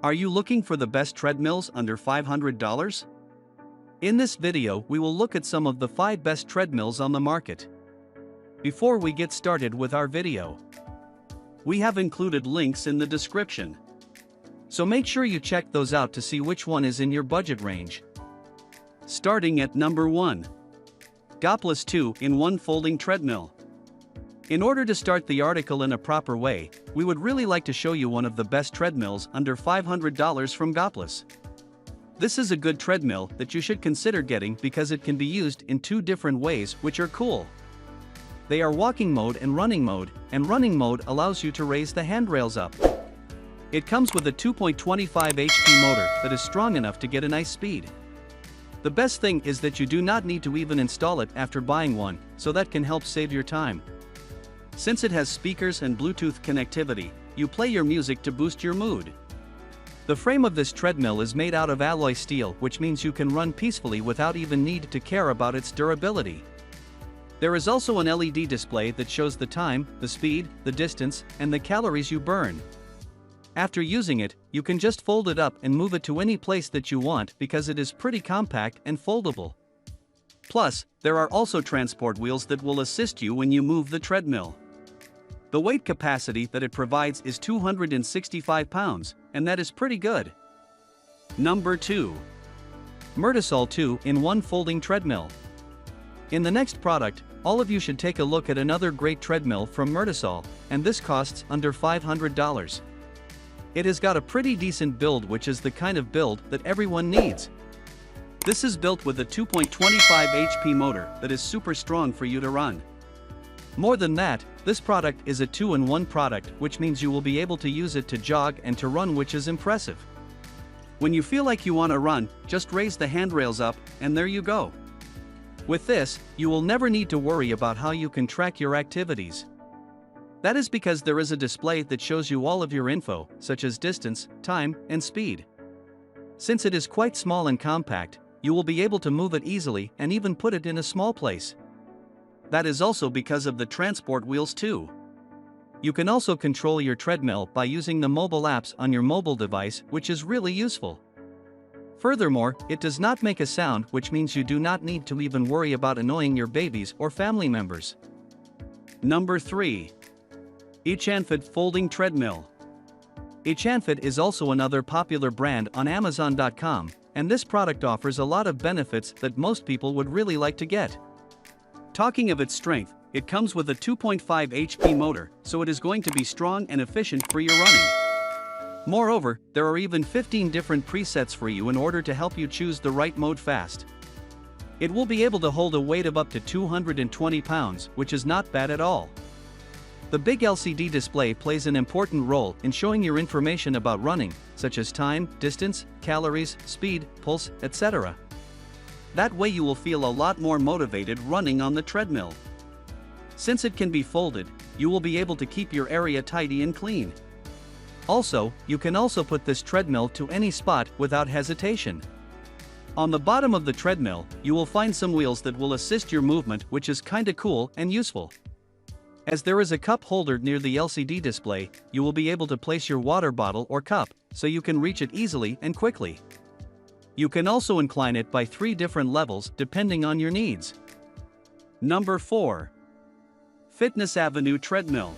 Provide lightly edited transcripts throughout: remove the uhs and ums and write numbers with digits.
Are you looking for the best treadmills under $500? In this video, we will look at some of the 5 best treadmills on the market. Before we get started with our video, we have included links in the description. So make sure you check those out to see which one is in your budget range. Starting at number 1. Goplus 2-in-1 Folding Treadmill. In order to start the article in a proper way, we would really like to show you one of the best treadmills under $500 from Goplus. This is a good treadmill that you should consider getting because it can be used in 2 different ways which are cool. They are walking mode, and running mode allows you to raise the handrails up. It comes with a 2.25 HP motor that is strong enough to get a nice speed. The best thing is that you do not need to even install it after buying one, so that can help save your time. Since it has speakers and Bluetooth connectivity, you play your music to boost your mood. The frame of this treadmill is made out of alloy steel, which means you can run peacefully without even need to care about its durability. There is also an LED display that shows the time, the speed, the distance, and the calories you burn. After using it, you can just fold it up and move it to any place that you want because it is pretty compact and foldable. Plus, there are also transport wheels that will assist you when you move the treadmill. The weight capacity that it provides is 265 pounds, and that is pretty good. Number 2. Murtisol 2-in-1 Folding Treadmill. In the next product, all of you should take a look at another great treadmill from Murtisol, and this costs under $500. It has got a pretty decent build, which is the kind of build that everyone needs. This is built with a 2.25 HP motor that is super strong for you to run. More than that, this product is a 2-in-1 product, which means you will be able to use it to jog and to run, which is impressive. When you feel like you want to run, just raise the handrails up, and there you go. With this, you will never need to worry about how you can track your activities. That is because there is a display that shows you all of your info, such as distance, time, and speed. Since it is quite small and compact, you will be able to move it easily and even put it in a small place. That is also because of the transport wheels too. You can also control your treadmill by using the mobile apps on your mobile device, which is really useful. Furthermore, it does not make a sound, which means you do not need to even worry about annoying your babies or family members. Number 3. ECHANFIT Folding Treadmill. Achanfit is also another popular brand on Amazon.com, and this product offers a lot of benefits that most people would really like to get. Talking of its strength, it comes with a 2.5 HP motor, so it is going to be strong and efficient for your running. Moreover, there are even 15 different presets for you in order to help you choose the right mode fast. It will be able to hold a weight of up to 220 pounds, which is not bad at all. The big LCD display plays an important role in showing your information about running, such as time, distance, calories, speed, pulse, etc. That way you will feel a lot more motivated running on the treadmill. Since it can be folded, you will be able to keep your area tidy and clean. Also, you can also put this treadmill to any spot without hesitation. On the bottom of the treadmill, you will find some wheels that will assist your movement, which is kinda cool and useful. As there is a cup holder near the LCD display, you will be able to place your water bottle or cup, so you can reach it easily and quickly. You can also incline it by 3 different levels depending on your needs. Number 4. Fitness Avenue Treadmill.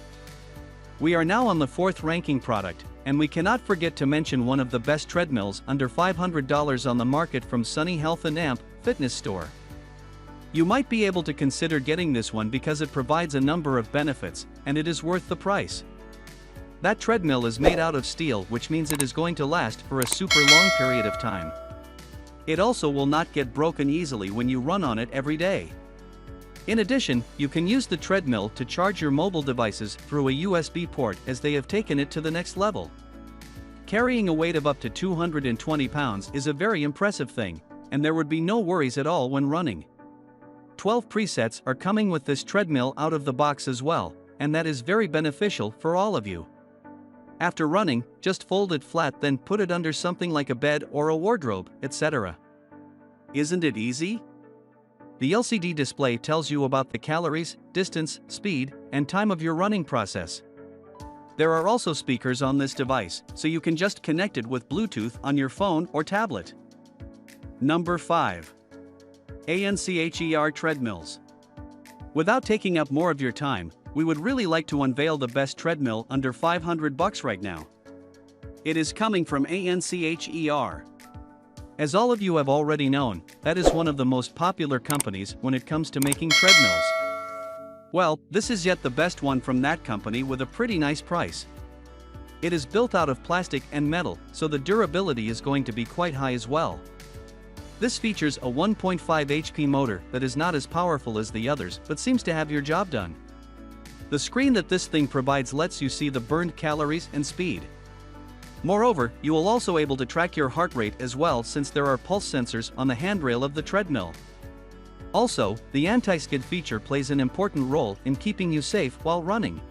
We are now on the 4th ranking product, and we cannot forget to mention one of the best treadmills under $500 on the market from Sunny Health and Amp Fitness Store. You might be able to consider getting this one because it provides a number of benefits, and it is worth the price. That treadmill is made out of steel, which means it is going to last for a super long period of time. It also will not get broken easily when you run on it every day. In addition, you can use the treadmill to charge your mobile devices through a USB port, as they have taken it to the next level. Carrying a weight of up to 220 pounds is a very impressive thing, and there would be no worries at all when running. 12 presets are coming with this treadmill out of the box as well, and that is very beneficial for all of you. After running, just fold it flat, then put it under something like a bed or a wardrobe, etc. Isn't it easy? The LCD display tells you about the calories, distance, speed, and time of your running process. There are also speakers on this device, so you can just connect it with Bluetooth on your phone or tablet. Number 5. ANCHER Treadmills. Without taking up more of your time, we would really like to unveil the best treadmill under $500 right now. It is coming from ANCHER. As all of you have already known, that is one of the most popular companies when it comes to making treadmills. Well, this is yet the best one from that company with a pretty nice price. It is built out of plastic and metal, so the durability is going to be quite high as well. This features a 1.5 HP motor that is not as powerful as the others but seems to have your job done. The screen that this thing provides lets you see the burned calories and speed. Moreover, you will also able to track your heart rate as well since there are pulse sensors on the handrail of the treadmill. Also, the anti-skid feature plays an important role in keeping you safe while running.